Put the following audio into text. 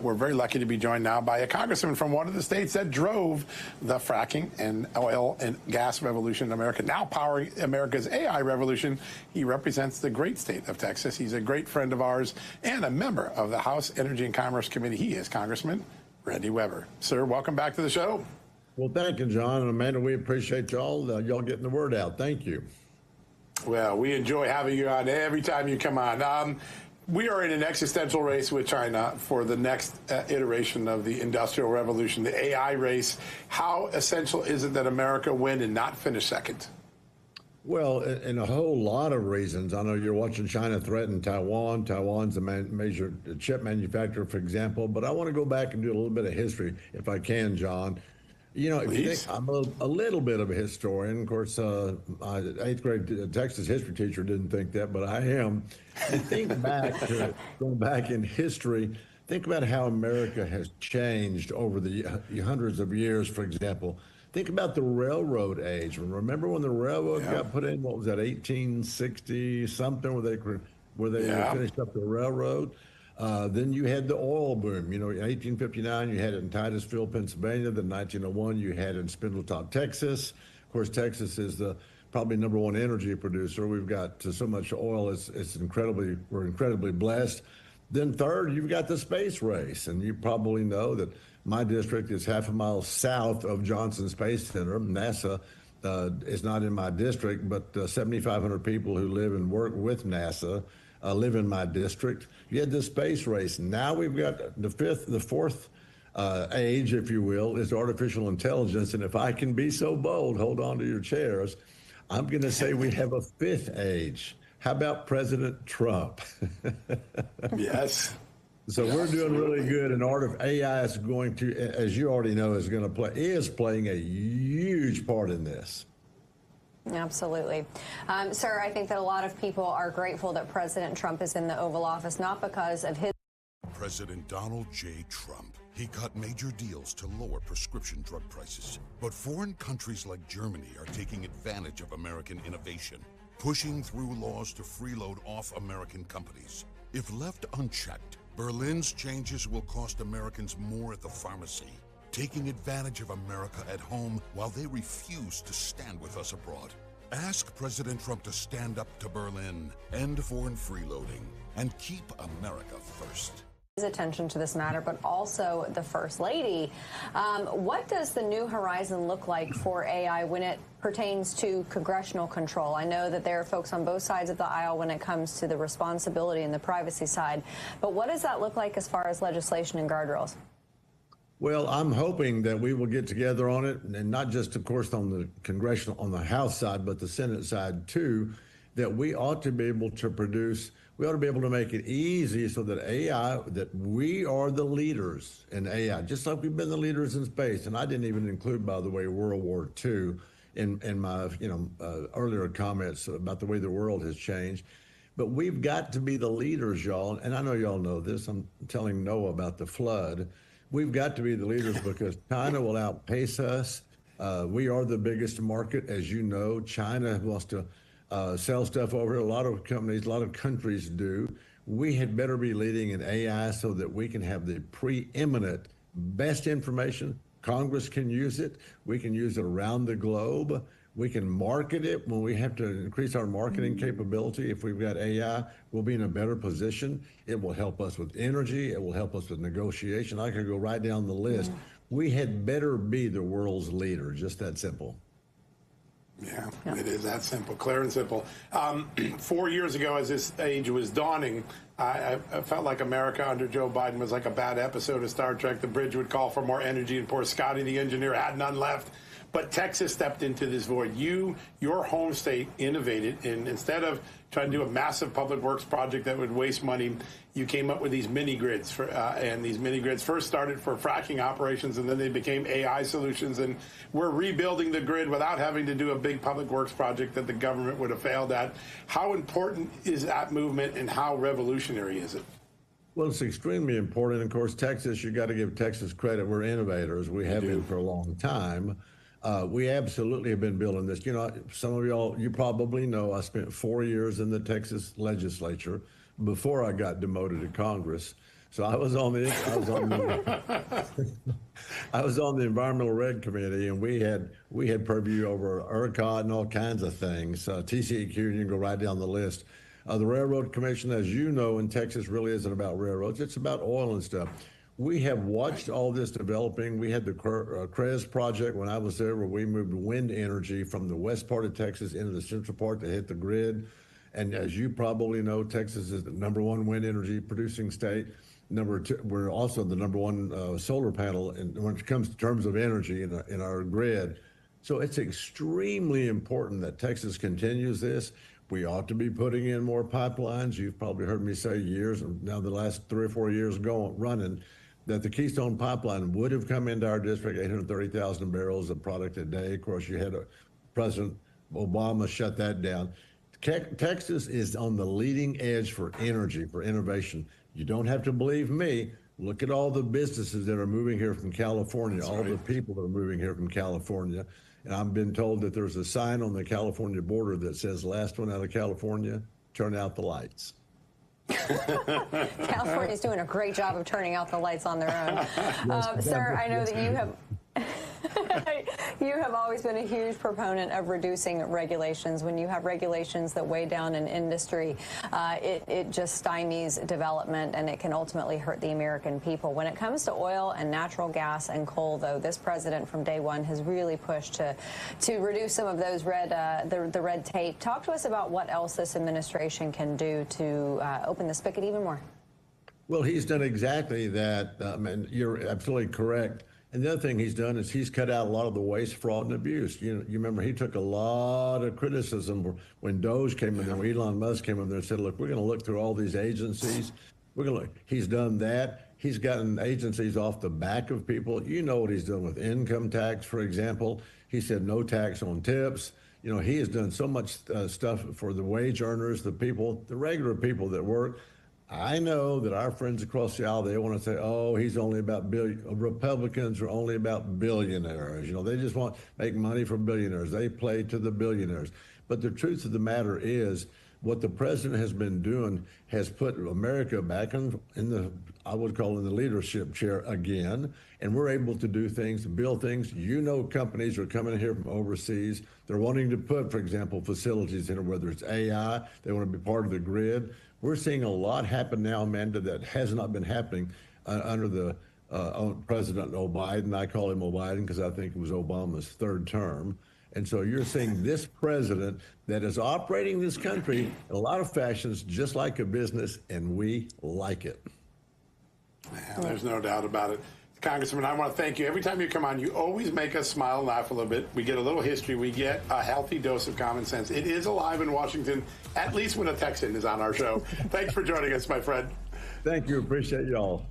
We're very lucky to be joined now by a congressman from one of the states that drove the fracking and oil and gas revolution in America, now powering America's AI revolution. He represents the great state of Texas. He's a great friend of ours and a member of the House Energy and Commerce Committee. He is Congressman Randy Weber. Sir, welcome back to the show. Well, thank you, John. And Amanda, we appreciate y'all getting the word out. Thank you. Well, we enjoy having you on every time you come on. We are in an existential race with China for the next iteration of the Industrial Revolution, the AI race. How essential is it that America win and not finish second? Well, in a whole lot of reasons. I know you're watching China threaten Taiwan. Taiwan's a major chip manufacturer, for example. But I want to go back and do a little bit of history, if I can, John. You know, if you think, I'm a little bit of a historian. Of course, my 8th grade Texas history teacher didn't think that, but I am. And think back to going back in history. Think about how America has changed over the hundreds of years. For example, think about the railroad age. Remember when the railroad got put in? What was that? 1860 something, where they finished up the railroad. Then you had the oil boom. You know, in 1859, you had it in Titusville, Pennsylvania. Then 1901, you had it in Spindletop, Texas. Of course, Texas is the probably #1 energy producer. We've got so much oil. We're incredibly blessed. Then third, you've got the space race. And you probably know that my district is half a mile south of Johnson Space Center. NASA is not in my district, but 7,500 people who live and work with NASA live in my district. You had the space race. Now we've got the fourth age, if you will, is artificial intelligence. And if I can be so bold, hold on to your chairs, I'm going to say we have a fifth age. How about President Trump? Yes. So we're doing really good, and AI is going to, as you already know, is playing a huge part in this. Absolutely. Sir, I think that a lot of people are grateful that President Trump is in the Oval Office, not because of his... President Donald J. Trump. He cut major deals to lower prescription drug prices. But foreign countries like Germany are taking advantage of American innovation, pushing through laws to freeload off American companies. If left unchecked, Berlin's changes will cost Americans more at the pharmacy, taking advantage of America at home while they refuse to stand with us abroad. Ask President Trump to stand up to Berlin, end foreign freeloading, and keep America first. Attention to this matter, but also the First Lady. What does the new horizon look like for AI when it pertains to congressional control? I know that there are folks on both sides of the aisle when it comes to the responsibility and the privacy side, but what does that look like as far as legislation and guardrails? Well, I'm hoping that we will get together on it, and not just, of course, on the House side, but the Senate side too, that we ought to be able to make it easy so that we are the leaders in AI, just like we've been the leaders in space. And I didn't even include, by the way, World War II in my earlier comments about the way the world has changed. But we've got to be the leaders, y'all. And I know y'all know this. I'm telling Noah about the flood. We've got to be the leaders because China will outpace us. We are the biggest market, as you know. China wants to sell stuff over here. A lot of companies, a lot of countries do. We had better be leading in AI so that we can have the preeminent best information. Congress can use it. We can use it around the globe. We can market it when we have to increase our marketing capability. If we've got AI, we'll be in a better position. It will help us with energy. It will help us with negotiation. I could go right down the list. We had better be the world's leader, just that simple. Yeah, it is that simple, clear and simple. 4 years ago, as this age was dawning, I felt like America under Joe Biden was like a bad episode of Star Trek. The bridge would call for more energy, and poor Scotty, the engineer, had none left. But Texas stepped into this void. Your home state innovated, and instead of trying to do a massive public works project that would waste money, you came up with these mini grids. And these mini grids first started for fracking operations, and then they became AI solutions. And we're rebuilding the grid without having to do a big public works project that the government would have failed at. How important is that movement, and how revolutionary is it? Well, it's extremely important. Of course, Texas, you got to give Texas credit. We're innovators. We have been for a long time. We absolutely have been building this. You know, some of y'all, you probably know, I spent 4 years in the Texas legislature before I got demoted to Congress. So I was on the I was on the Environmental Red Committee, and we had purview over ERCOT and all kinds of things. TCEQ, and you can go right down the list. The Railroad Commission, as you know, in Texas really isn't about railroads. It's about oil and stuff. We have watched all this developing. We had the CREZ project when I was there, where we moved wind energy from the west part of Texas into the central part to hit the grid. And as you probably know, Texas is the #1 wind energy producing state. Number two, we're also the #1 solar panel when it comes to terms of energy in our grid. So it's extremely important that Texas continues this. We ought to be putting in more pipelines. You've probably heard me say years, and now the last 3 or 4 years running, that the Keystone Pipeline would have come into our district, 830,000 barrels of product a day. Of course, you had President Obama shut that down. Texas is on the leading edge for energy, for innovation. You don't have to believe me. Look at all the businesses that are moving here from California, all the people that are moving here from California. And I've been told that there's a sign on the California border that says, last one out of California, turn out the lights. California's doing a great job of turning out the lights on their own. Sir, I know that you have you have always been a huge proponent of reducing regulations. When you have regulations that weigh down an industry, it just stymies development, and it can ultimately hurt the American people. When it comes to oil and natural gas and coal, though, this president from day one has really pushed to reduce some of those the red tape. Talk to us about what else this administration can do to open the spigot even more. Well, he's done exactly that. And you're absolutely correct. And the other thing he's done is he's cut out a lot of the waste, fraud, and abuse. You remember he took a lot of criticism when Doge came in there, when Elon Musk came in there and said, look, we're going to look through all these agencies. We're going to look. He's done that. He's gotten agencies off the back of people. You know what he's done with income tax, for example. He said no tax on tips. You know, he has done so much stuff for the wage earners, the people, the regular people that work. I know that our friends across the aisle, they want to say, oh, he's only about Republicans are only about billionaires. You know, they just want to make money for billionaires. They play to the billionaires. But the truth of the matter is, what the president has been doing has put America back in the, I would call in the leadership chair again. And we're able to do things, build things. You know, companies are coming here from overseas. They're wanting to put, for example, facilities in, whether it's AI, they want to be part of the grid. We're seeing a lot happen now, Amanda, that has not been happening under the President Biden. I call him Biden because I think it was Obama's third term. And so you're seeing this president that is operating this country in a lot of fashions just like a business, and we like it. Yeah, there's no doubt about it. Congressman, I want to thank you. Every time you come on, you always make us smile and laugh a little bit. We get a little history. We get a healthy dose of common sense. It is alive in Washington, at least when a Texan is on our show. Thanks for joining us, my friend. Thank you. Appreciate you all.